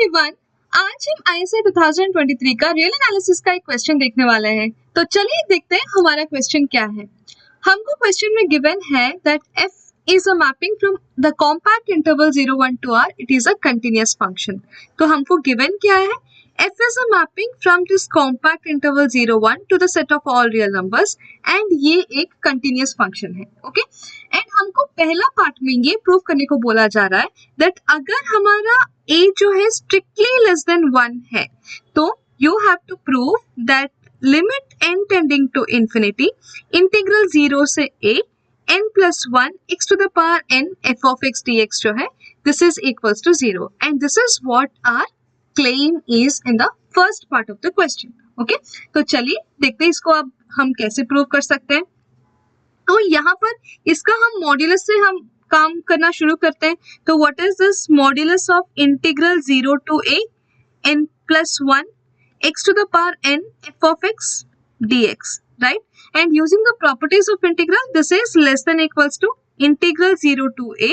Everyone, आज हम ISA 2023 का रियल एनालिसिस का एक क्वेश्चन देखने वाले हैं। तो चलिए देखते हैं हमारा क्वेश्चन क्या है। हमको क्वेश्चन में गिवन है that f is a mapping from the compact interval 0 1 to r, it is a continuous function। तो हमको गिवन क्या है, f is a mapping from this compact interval 0 1 to the set of all real numbers and ये एक continuous function है। Okay and हमको पहला part में ये प्रूव करने को बोला जा रहा है दैट अगर हमारा a जो है स्ट्रिक्टली लेस देन 1 है तो you have to prove that limit n tending to infinity integral 0 से a n plus 1 x to the power n f of x dx जो है this is equals to 0 and this is what our claim is in the first part of the question। okay? तो चलिए देखते हैं इसको अब हम कैसे प्रूव कर सकते हैं। तो यहाँ पर इसका हम मॉड्यूलस से हम काम करना शुरू करते हैं। तो what is this modulus of integral 0 to a n plus 1 x to the power n f of x dx, right? And using the properties of integral, this is less than equals to integral 0 to a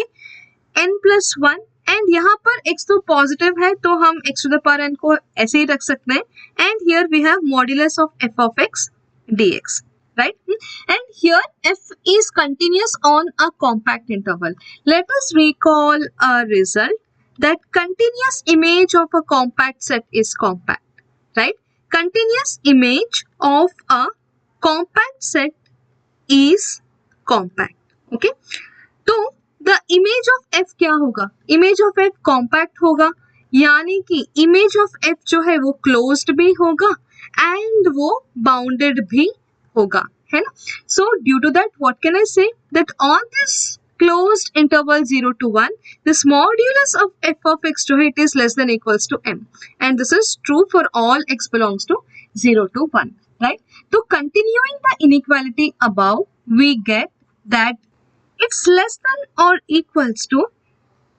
n plus 1 and यहाँ पर x तो positive है तो हम x to the power n को ऐसे ही रख सकते हैं and here we have modulus of f of x dx, right? And here f is continuous on a compact interval. Let us recall a result that continuous image of a compact set is compact, right? Continuous image of a compact set is compact, okay? तो the image of f क्या होगा? Image of f compact होगा, यानी कि image of f जो है वो closed भी होगा and वो bounded भी होगा, है ना? So due to that, what can I say? That on this closed interval 0 to 1, this modulus of f of x जो है it is less than equals to m and this is true for all x belongs to 0 to 1, right? So continuing the inequality above, we get that it's less than or equals to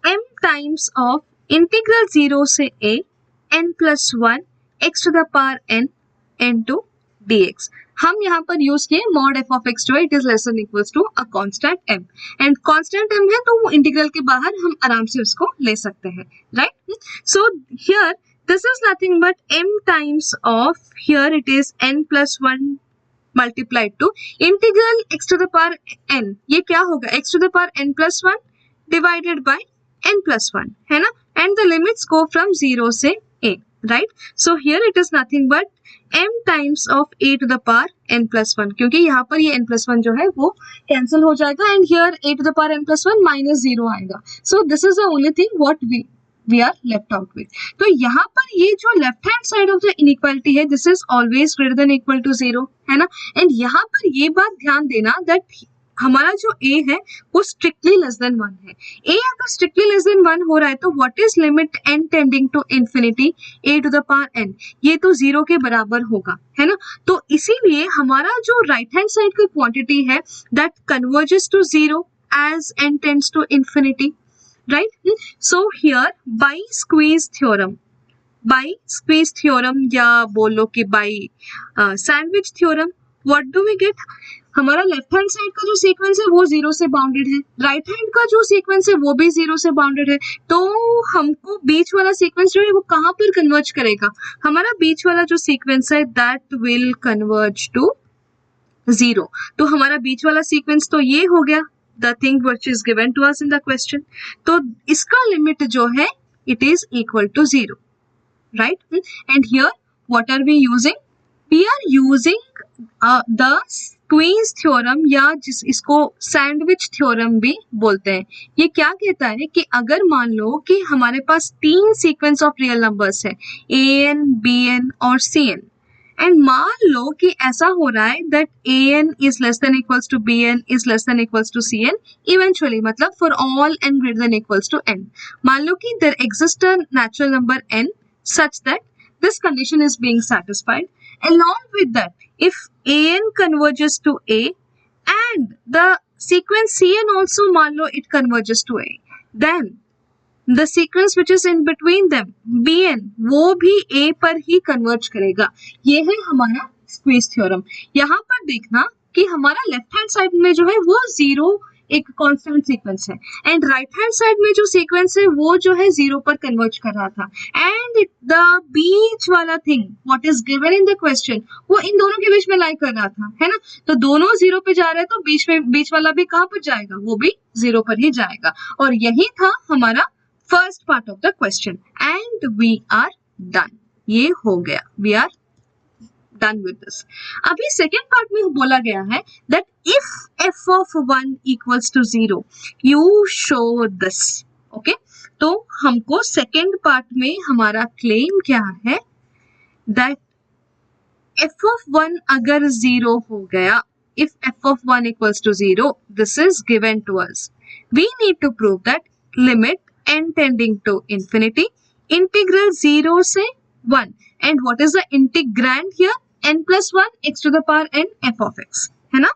m times of integral 0 से a n plus 1 x to the power n into dx। हम यहाँ पर use किए mod F of x जो है it is less than equals to a constant m and constant m है तो वो इंटीग्रल के बाहर हम आराम से उसको ले सकते हैं, right? So here this is nothing but m times of here it is n plus 1 multiplied to integral x to the power n, ये क्या होगा x to the power n plus 1 divided by n plus 1, है ना? and the limits go from 0 से a, right? so here it is nothing but m times of a to the power n plus 1, क्योंकि यहाँ पर ये n plus 1 जो है वो कैंसिल हो जाएगा and here a to the power n plus 1 minus 0 आएगा। so this is the only thing what we are left out with। तो यहाँ पर ये जो left hand side of the inequality है this is always greater than equal to 0, है ना? And यहाँ पर ये बात ध्यान देना दैट हमारा जो a है वो स्ट्रिक्टली लेस देन 1 है। a अगर स्ट्रिक्टली लेस देन 1 हो रहा है तो what is limit n tending to infinity a to the power n, ये तो 0 के बराबर होगा, है ना? तो इसीलिए हमारा जो राइट हैंड साइड का क्वांटिटी है that converges to 0 as n tends to infinity, right? so here by squeeze theorem या बोलो कि by sandwich theorem, what do we get? हमारा लेफ्ट हैंड साइड का जो सीक्वेंस है वो 0 से बाउंडेड है, राइट हैंड का जो सीक्वेंस है वो भी 0 से बाउंडेड है, तो हमको बीच वाला सीक्वेंस जो है वो कहाँ पर कन्वर्ज करेगा? हमारा बीच वाला जो सीक्वेंस है दैट विल कन्वर्ज टू 0। तो हमारा बीच वाला सीक्वेंस तो ये हो गया the thing which is given to us in the question। तो इसका लिमिट जो है it is equal to 0, right? and here what are we using? we are using the squeeze theorem या इसको सैंडविच थ्योरम भी बोलते हैं। ये क्या कहता है कि अगर मान लो कि हमारे पास 3 सीक्वेंस ऑफ रियल नंबर्स है an, bn और cn एंड मान लो कि ऐसा हो रहा है that an is less than equals to bn is less than equals to cn eventually, मतलब for all n greater than equals to n। मान लो कि there exists a natural number n such that this condition is being satisfied। along with that, if an converges to a and the sequence cn also मान लो it converges to a, then the sequence which is in between them bn वो भी a पर ही converge करेगा। ये है हमारा squeeze theorem. यहाँ पर देखना कि हमारा लेफ्ट हैंड साइड में जो है वो 0 एक कांस्टेंट सीक्वेंस है एंड राइट हैंड साइड में जो सीक्वेंस है वो जो है 0 पर कन्वर्ज कर रहा था एंड एंड द बीच वाला thing what is given in the question वो इन दोनों के बीच में लाई कर रहा था, है ना। तो दोनों जीरो पे जा रहे हैं तो बीच वाला भी कहाँ पर जाएगा, वो भी जीरो पर ही जाएगा। और यही था हमारा first part of the question and we are done. ये हो गया, we are done with this. अभी सेकेंड पार्ट में बोला गया है that if f of 1 equals to 0 you show this। Okay, तो हमको सेकेंड पार्ट में हमारा क्लेम क्या है दैट f of 1 अगर 0 हो गया, if f of 1 equals to 0 this is given to us, we need to prove that limit n tending to infinity integral 0 से 1 and what is the integrand here, n plus 1 x to the power n f of x, है ना।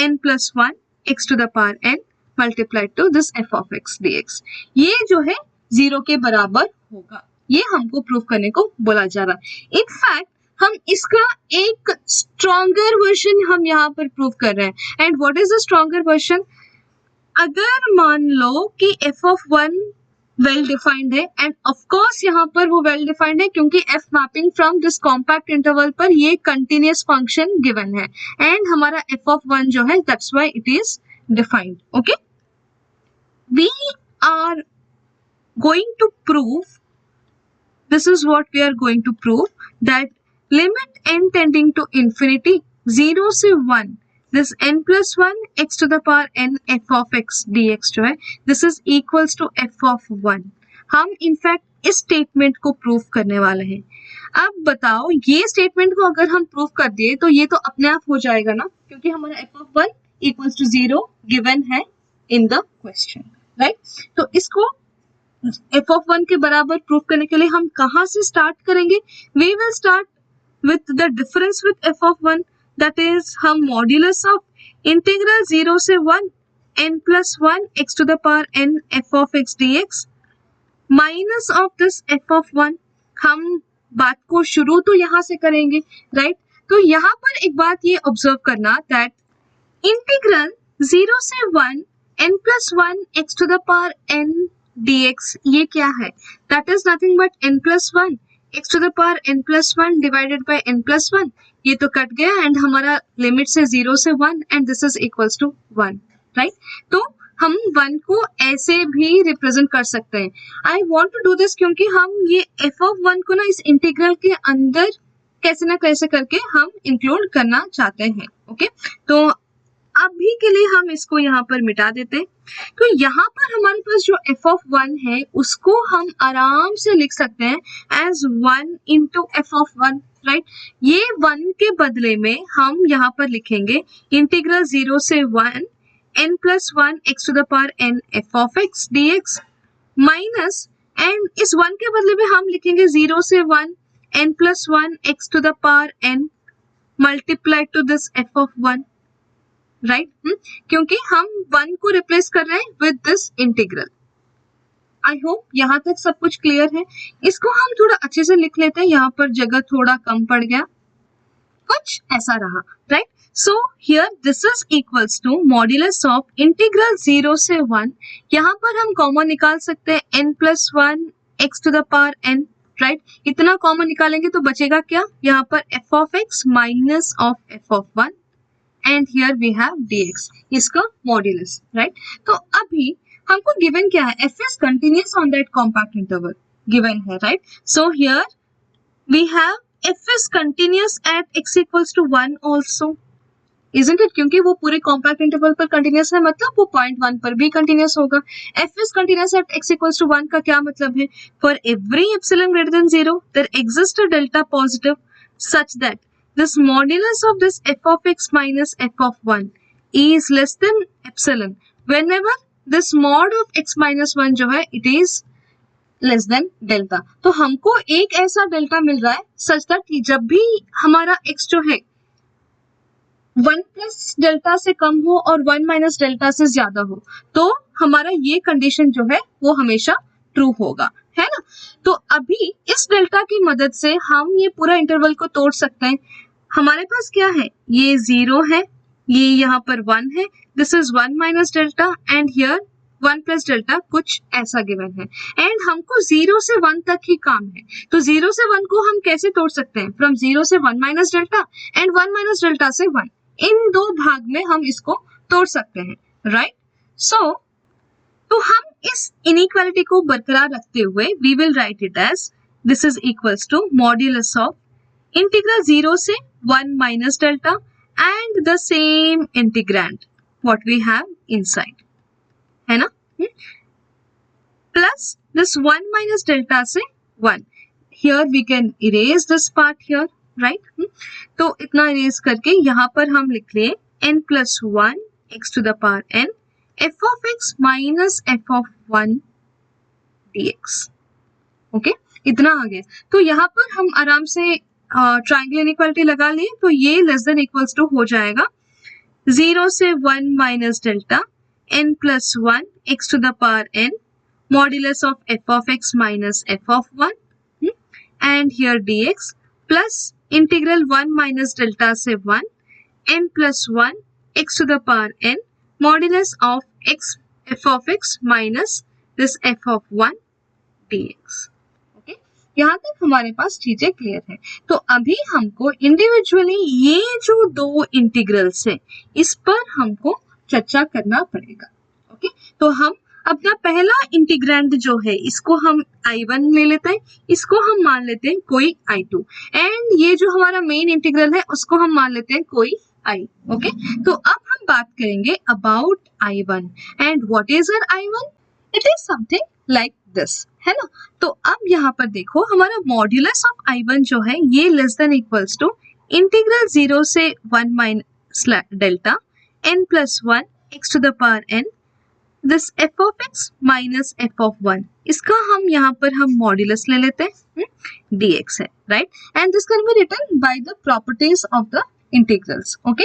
n plus 1 x to the power n multiplied to this f of x dx, ये जो है 0 के बराबर होगा, ये हमको प्रूव करने को बोला जा रहा है। इनफैक्ट हम इसका एक स्ट्रॉन्गर वर्जन हम यहाँ पर प्रूव कर रहे हैं। And what is the stronger version, अगर मान लो कि f of 1 वेल डिफाइंड है एंड ऑफ कोर्स यहाँ पर वो वेल डिफाइंड है क्योंकि f mapping from this compact interval पर ये कंटिन्यूअस फंक्शन गिवन है एंड हमारा f of 1 जो है that's why it is defined. Okay, we are going to prove, this is what we are going to prove that limit n tending to infinity 0 से 1 this n plus 1 x to the power n f of x dx जो है this is equals to f of 1। हम in fact इस statement को prove करने वाले हैं। अब बताओ ये स्टेटमेंट को अगर हम प्रूव कर दिए तो ये तो अपने आप हो जाएगा ना, क्योंकि हमारा f of 1 equals to 0 given है इन द क्वेश्चन, राइट। तो इसको f of 1 के बराबर प्रूव करने के लिए हम कहाँ से स्टार्ट करेंगे, we will start with the difference with f of 1, that is हम मॉड्यूलस ऑफ इंटीग्रल 0 से 1 n plus 1 x to the power n f of x dx minus of this f of 1। हम बात को शुरू तो यहाँ से करेंगे, राइट। तो यहाँ पर एक बात ये ऑब्जर्व करना दैट इंटीग्रल 0 से 1 n plus 1 x to the power n dx ये क्या है, that is nothing but n plus 1 x to the power n plus 1 divided by n plus 1, ये तो कट गया एंड हमारा लिमिट से 0 से 1 and this is equals to 1, right. तो हम 1 को ऐसे भी रिप्रेजेंट कर सकते हैं। I want to do this क्योंकि हम ये f of 1 को ना इस इंटीग्रल के अंदर कैसे ना कैसे करके हम इंक्लूड करना चाहते हैं। ओके, तो अभी के लिए हम इसको यहाँ पर मिटा देते हैं। तो यहाँ पर हमारे पास जो f of 1 है उसको हम आराम से लिख सकते हैं as 1 into f of 1, right. ये 1 के बदले में हम यहाँ पर लिखेंगे इंटीग्रल 0 से 1 n plus 1 x to the power n f of x dx minus and इस 1 के बदले में हम लिखेंगे 0 से 1 n plus 1 x to the power n multiplied to this f of 1, right. क्योंकि हम 1 को रिप्लेस कर रहे हैं with this integral. I hope यहाँ तक सब कुछ क्लियर है। इसको हम थोड़ा अच्छे से लिख लेते हैं, यहाँ पर जगह थोड़ा कम पड़ गया, कुछ ऐसा रहा, right. So here this is equals to modulus of integral 0 से 1, यहाँ पर हम कॉमन निकाल सकते हैं n plus 1 x to the power n, right. इतना कॉमन निकालेंगे तो बचेगा क्या, यहाँ पर f of x minus of f of 1 and here we have dx, इसका मॉड्यूलस, राइट। तो अभी हमको गिवन क्या है, f is continuous on that compact interval given है, right. So here we have f is continuous at x equals to 1 also, isn't it? क्योंकि वो पूरे कॉम्पैक्ट इंटरवल पर कंटिन्यूस है, मतलब वो पॉइंट 1 पर भी कंटिन्यूस होगा। f is continuous at x equals to 1 का क्या मतलब है, for every epsilon greater than 0 there exists a delta positive such that this modulus of this f of x minus f of 1 is less than epsilon whenever this mod of x minus 1 जो है it is less than delta। तो हमको एक ऐसा delta मिल रहा है such that जब भी हमारा x जो है 1 प्लस डेल्टा से कम हो और 1 माइनस डेल्टा से ज्यादा हो तो हमारा ये कंडीशन जो है वो हमेशा ट्रू होगा, है ना। तो अभी इस डेल्टा की मदद से हम ये पूरा इंटरवल को तोड़ सकते हैं। हमारे पास क्या है, ये 0 है, ये यहाँ पर 1 है, this is 1 minus delta and here 1 plus delta कुछ ऐसा गिवन है एंड हमको 0 से 1 तक ही काम है, तो 0 से 1 को हम कैसे तोड़ सकते हैं? फ्रॉम 0 से 1 minus delta and 1 minus delta से 1, इन दो भाग में हम इसको तोड़ सकते हैं, राइट? सो तो हम इस इनइक्वालिटी को बरकरार रखते हुए we will write it as this is equals to modulus of integral 0 से 1 minus delta and the same integrand what we have inside, है ना, प्लस दिस 1 माइनस डेल्टा से 1. Here we can erase this part here, right? तो इतना erase करके यहाँ पर हम लिख लिए n plus 1 x to the power n f of x minus f of 1 dx. Okay, इतना आ गया. तो यहाँ पर हम आराम से ट्रायंगल इनइक्वालिटी लगा लिए, तो ये लेस देन इक्वल्स टू हो जाएगा 0 से 1 minus delta n plus 1 x to the power n modulus of f of x minus f of 1 and here dx plus integral 1 minus delta से 1 n plus 1 x to the power n modulus of x f of x minus this f of 1 dx. Okay, यहाँ तक हमारे पास चीजें clear है. तो अभी हमको individually ये जो दो इंटीग्रल्स है इस पर हमको चर्चा करना पड़ेगा. ओके, तो हम अपना पहला इंटीग्रैंड जो है इसको हम I1 ले लेते हैं, इसको हम मान लेते हैं कोई I2 एंड ये जो हमारा मेन इंटीग्रल है उसको हम मान लेते हैं कोई I. ओके, तो अब हम बात करेंगे about I1 and what is our I1? It is something like this, है ना. तो अब यहाँ पर देखो हमारा मॉड्यूलस ऑफ I1 जो है ये less than equals to integral 0 से 1 minus delta n plus 1 x to the power n this f of x minus f of 1, इसका हम यहाँ पर हम मॉड्यूलस ले लेते हैं dx है, right? And this can be written by the properties of the integrals. Okay,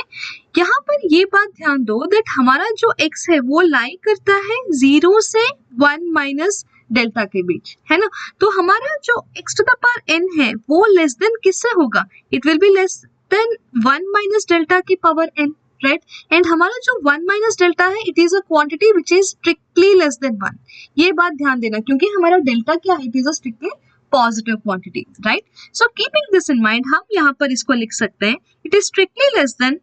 यहाँ पर ये बात ध्यान दो दैट हमारा जो x है वो लाई करता है 0 से 1 माइनस डेल्टा के बीच, है ना. तो हमारा जो x to the power n है वो लेस देन किससे होगा? It will be less than 1 minus delta की पावर n, राइट? एंड हमारा जो 1 माइनस डेल्टा है it is a quantity which is strictly less than 1. ये बात ध्यान देना क्योंकि हमारा डेल्टा क्या है? It is a strictly positive quantity, right? So keeping this in mind हम यहाँ पर इसको लिख सकते हैं it is strictly less than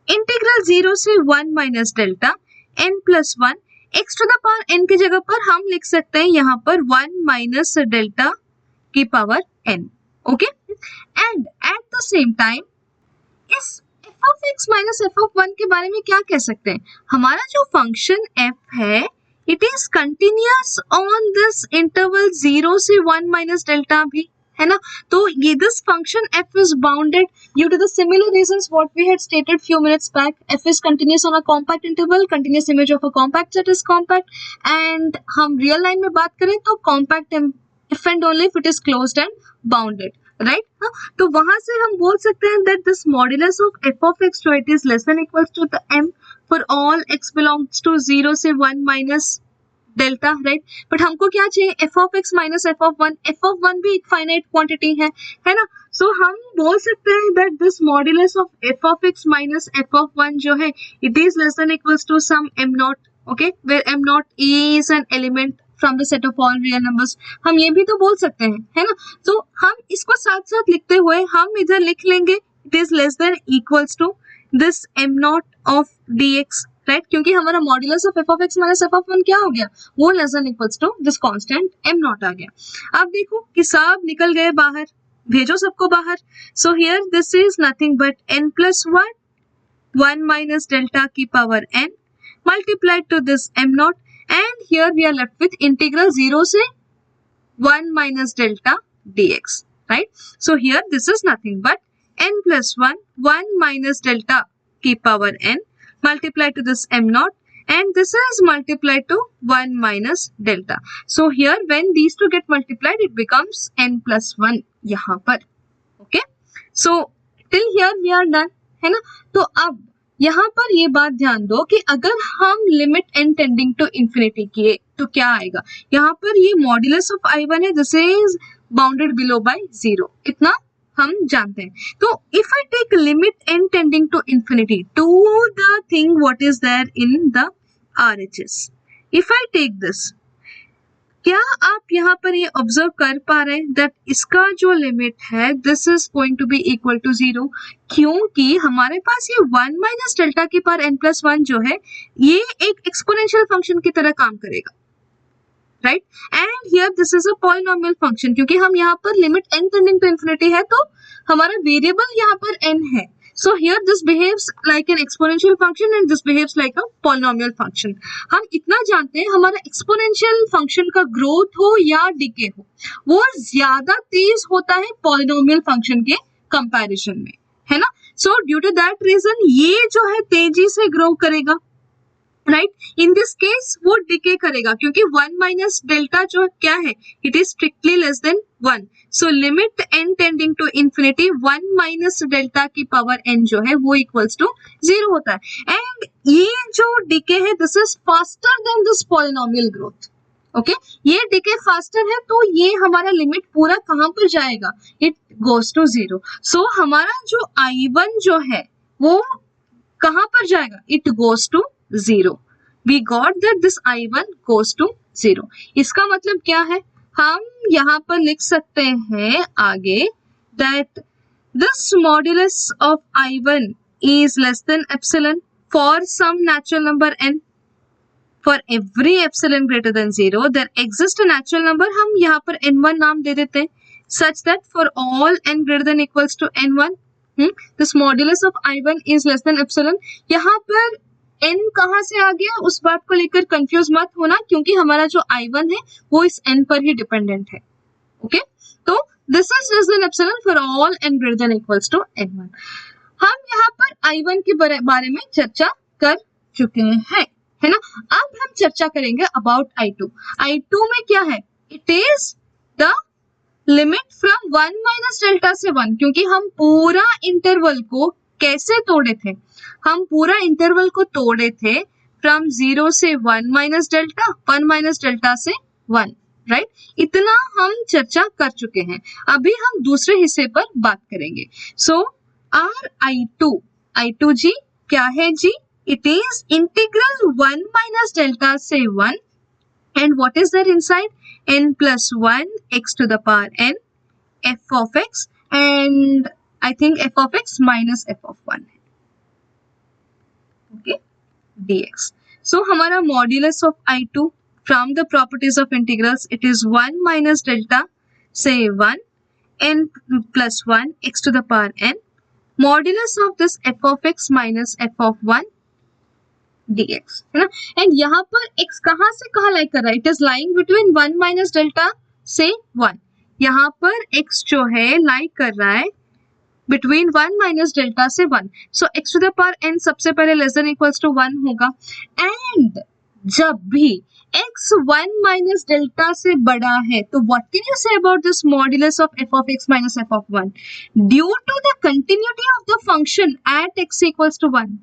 integral 0 से 1 minus delta n plus 1 x to the power n की जगह पर हम लिख सकते हैं यहाँ पर 1 माइनस डेल्टा की power n. Okay, and at the same time इस f of x minus f of 1 के बारे में क्या कह सकते हैं? हमारा जो फंक्शन f है it is continuous on this interval 0 से 1 माइनस डेल्टा भी, है ना. तो ये this function f is bounded due to the similar reasons what we had stated few minutes back. f is continuous on a compact interval, continuous image of a compact set is compact, and हम real line में बात करें तो compact if and only if it is closed and bounded, right? तो वहां से हम बोल सकते हैं that this modulus of f of x जो इट is less than equals to the m for all x belongs to 0 से 1 माइनस डेल्टा, राइट? बट हमको क्या चाहिए? f of x minus f of 1. f of 1 भी एक finite quantity है ना. सो हम बोल सकते हैं that this modulus of f of x minus f of 1 जो है it is less than equals to some m not, okay, where m not is an element from the set of all real numbers. हम ये भी तो बोल सकते हैं, है ना. तो हम इसको साथ साथ लिखते हुए हम इधर लिख लेंगे it is less than equals to this m not of dx, right? क्योंकि हमारा modulus of f of x minus f of 1 क्या हो गया? वो less than equals to this constant m not आ गया. अब देखो कि सब निकल गए बाहर, भेजो सबको बाहर. So here this is nothing but n plus 1 minus delta की power n multiplied to this m not. And here we are left with integral 0 से 1 minus delta dx, right? So here this is nothing but n plus 1 minus delta की power n multiplied to this m naught, and this is multiplied to 1 minus delta. So here when these two get multiplied it becomes n plus 1 यहाँ पर. Okay? So till here we are done, है ना. तो अब यहाँ पर ये बात ध्यान दो कि अगर हम limit n tending to infinity किए तो क्या आएगा? यहाँ पर ये मॉड्यूलस ऑफ I1 है this is bounded below by 0, इतना हम जानते हैं. तो if I take limit n tending to infinity to the thing what is there in the RHS, if I take this, क्या आप यहाँ पर ये ऑब्जर्व कर पा रहे हैं दैट इसका जो लिमिट है this is going to be equal to 0, क्योंकि हमारे पास ये 1 माइनस डेल्टा की पावर n प्लस 1 जो है ये एक एक्सपोनेंशियल फंक्शन की तरह काम करेगा, right. And here this is a polynomial function, क्योंकि हम यहाँ पर limit n tending to infinity है तो हमारा वेरिएबल यहाँ पर n है। So here this behaves like an exponential function and this behaves like a polynomial function. हम इतना जानते हैं हमारा exponential function का growth हो या decay हो, वो ज्यादा तेज होता है polynomial function के comparison में, है ना। So due to that reason ये जो है तेजी से grow करेगा, राइट। इन दिस केस वो डिके करेगा क्योंकि 1 माइनस डेल्टा जो क्या है, it is strictly less than 1। So limit n tending to infinity 1 minus delta की पावर n जो है वो इक्वल्स टू 0 होता है। एंड ये जो डिके है this is faster than this polynomial growth, okay. ये डिके फास्टर है तो ये हमारा लिमिट पूरा कहां पर जाएगा, इट गोज टू 0। सो हमारा जो I1 जो है वो कहां पर जाएगा, it goes to 0। We got that this I1 goes to 0। इसका मतलब क्या है, हम यहाँ पर लिख सकते हैं आगे that this modulus of I1 is less than epsilon for some natural number n। For every epsilon greater than 0 there exists a natural number, हम यहाँ पर n1 नाम दे देते हैं, such that for all n greater than equals to n1 this modulus of I1 is less than epsilon। यहाँ पर n कहां से आ गया उस बात को लेकर कंफ्यूज मत होना, क्योंकि हमारा जो I1 है वो इस n पर ही डिपेंडेंट है, ओके। तो this is less than epsilon for all n greater than equals to n1। हम यहाँ पर I1 के बारे में चर्चा कर चुके हैं, है ना। अब हम चर्चा करेंगे अबाउट I2। I2 में क्या है, it is the limit from 1 minus delta से 1, क्योंकि हम पूरा इंटरवल को कैसे तोड़े थे, हम पूरा इंटरवल को तोड़े थे फ्रॉम 0 से 1 माइनस डेल्टा, 1 माइनस डेल्टा से 1, राइट। इतना हम चर्चा कर चुके हैं, अभी हम दूसरे हिस्से पर बात करेंगे। सो आर I2 जी क्या है जी, it is integral 1 minus delta से 1 and what is there inside, n plus 1 x to the power n f of x एंड I think f of x minus f of 1 है, okay, dx। So हमारा modulus of I2 from the properties of integrals it is 1 minus delta say 1 n plus 1 x to the power n modulus of this f of x minus f of 1 dx, है ना। And यहाँ पर x कहाँ से कहाँ लाई कर रहा है, it is lying between 1 minus delta से 1। यहाँ पर x जो है लाई कर रहा है बिटवीन 1 माइनस डेल्टा से 1। So x to the power n सबसे पहले लेस देन इक्वल्स टू 1 होगा। एंड जब भी x 1 माइनस डेल्टा से बड़ा है तो what can you say about this modulus of f of x minus f of 1, due to the continuity of the function at x equals to 1,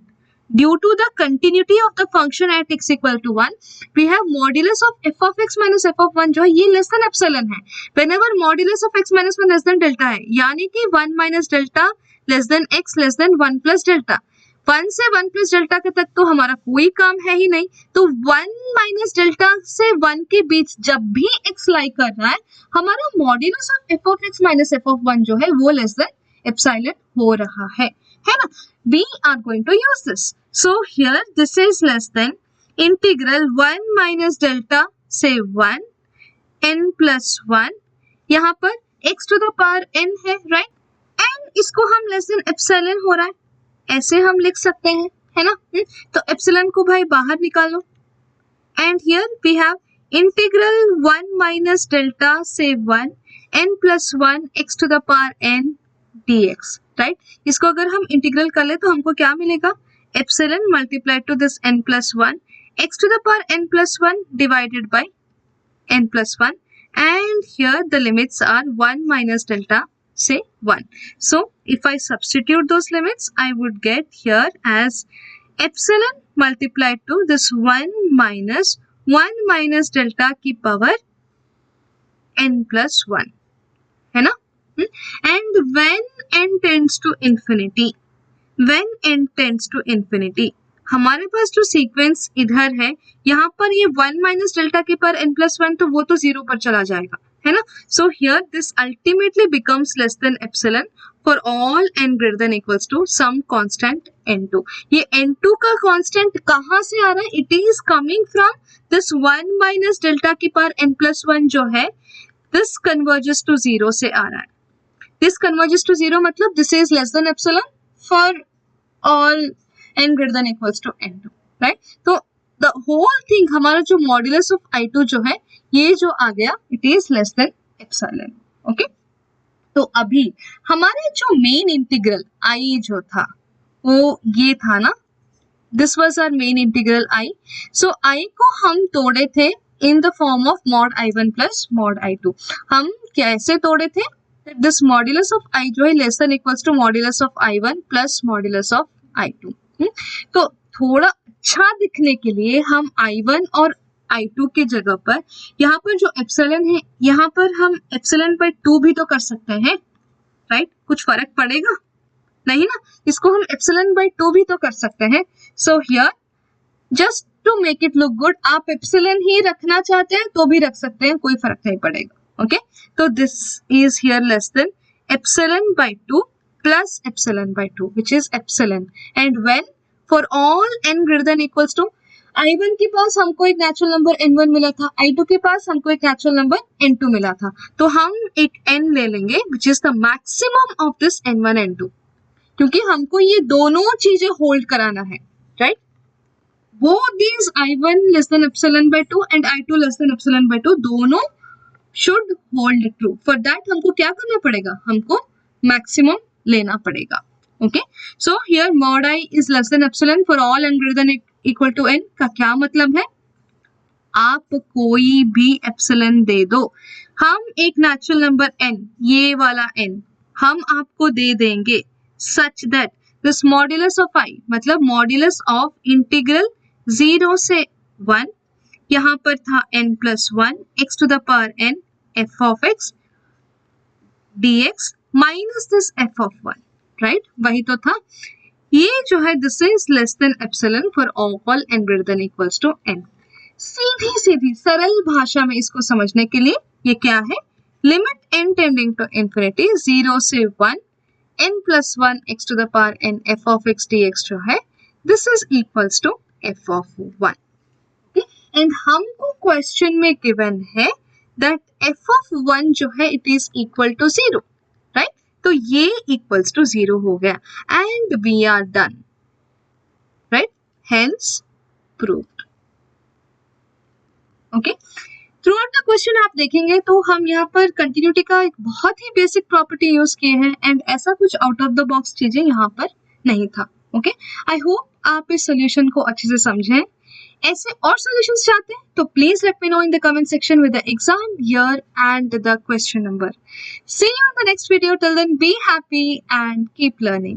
due to the continuity of the function at x equal to 1 we have modulus of f of x minus f of 1 जो है ये less than epsilon है। whenever modulus of x minus 1 less than delta है, यानी कि 1 minus delta less than x less than 1 plus delta, 1 से 1 plus delta के तक तो हमारा कोई काम है ही नहीं, तो 1 minus delta से 1 के बीच जब भी x लाई कर रहा है हमारा modulus of f of x minus f of 1 जो है वो less than epsilon हो रहा है ना। We are going to use this. So here this is less than integral 1 minus delta say 1 n plus 1, यहाँ पर x to the power n है, right? and इसको हम less than epsilon हो रहा है ऐसे हम लिख सकते हैं, है ना। तो epsilon को भाई बाहर निकालो and here we have integral 1 minus delta say 1 n plus 1 x to the power n dx, right. इसको अगर हम इंटीग्रल कर ले तो हमको क्या मिलेगा, epsilon multiply to this n plus 1 x to the power n plus 1 divided by n plus 1 and here the limits are 1 minus delta से 1। So if I substitute those limits I would get here as epsilon multiply to this 1 minus delta की power n plus 1, है ना। And when n tends to infinity, हमारे पास जो sequence इधर है, यहाँ पर ये 1 माइनस डेल्टा के पर n प्लस 1, तो वो तो 0 पर चला जाएगा, है ना। So here this ultimately becomes less than epsilon for all n greater than equals to some constant n2। ये n2 का कांस्टेंट कहाँ से आ रहा है? It is coming from this 1 minus delta के पर n प्लस 1 जो है, दिस कन्वर्जेस टू 0 से आ रहा है। दिस कन्वर्जेस टू 0 मतलब this is less than epsilon for all n greater than equals to n2, right? तो the whole thing, हमारा जो मॉड्यूलस ऑफ I2 जो है, ये जो आ गया, it is less than epsilon, okay? तो अभी हमारे जो मेन इंटीग्रल I जो था, वो ये था ना, this was our main integral I. So I को हम तोड़े थे in the form of mod I1 plus mod I2. हम कैसे तोड़े थे? This modulus of I जो है less than equals to modulus of I1 plus modulus of I2. तो थोड़ा अच्छा दिखने के लिए हम I1 और I2 के जगह पर यहाँ पर जो एप्सिलॉन है, यहाँ पर हम एप्सिलॉन बाय 2 भी तो कर सकते हैं, राइट? कुछ फर्क पड़ेगा नहीं ना, इसको हम एप्सिलॉन बाय 2 भी तो कर सकते हैं। So here just to make it look good, आप एप्सिलॉन ही रखना चाहते हैं तो भी रख सकते हैं, कोई फर्क नहीं पड़ेगा, ओके? तो this is here less than epsilon bye 2 plus epsilon by 2, which is epsilon. And when for all n greater than equals to, I1 के पास हमको एक नेचुरल नंबर n1 मिला था, I2 के पास हमको एक नेचुरल नंबर n2 मिला था, तो हम एक n ले लेंगे which is the maximum of this n1 n2, क्योंकि हमको ये दोनों चीजें होल्ड कराना है, right? Both these I1 less than epsilon by 2 and I2 less than epsilon by 2 दोनों should hold true. For that हमको क्या करना पड़ेगा? हमको maximum लेना पड़ेगा, okay? So here mod I is less than epsilon for all n greater than equal to n का क्या मतलब है? आप कोई भी एप्सिलॉन दे दो, हम एक नेचुरल नंबर n, ये वाला n हम आपको दे देंगे such that this modulus of I, मतलब मॉड्यूलस ऑफ इंटीग्रल 0 से 1, यहाँ पर था n plus 1 x to the power n f of x dx minus this f of 1, right? वही तो था, ये जो है this is less than epsilon for all n greater than equals to n। सीधी सीधी सरल भाषा में इसको समझने के लिए ये क्या है? Limit n tending to infinity 0 से 1 n plus 1 x to the power n f of x dx जो है, this is equals to f of 1, and हमको क्वेश्चन में गिवन है दैट f of 1 जो है it is equal to 0, right? तो ये इक्वल्स टू 0 हो गया and we are done, right? Hence proved, okay? Throughout the question आप देखेंगे तो हम यहाँ पर कंटिन्यूटी का एक बहुत ही बेसिक प्रॉपर्टी यूज किए हैं एंड ऐसा कुछ आउट ऑफ द बॉक्स चीजें यहाँ पर नहीं था, ओके? आई होप आप इस सोल्यूशन को अच्छे से समझें। ऐसे और सॉल्यूशंस चाहते हैं तो please let me know in the comment section with the exam year and the question number. See you in the next video. Till then, be happy and keep learning.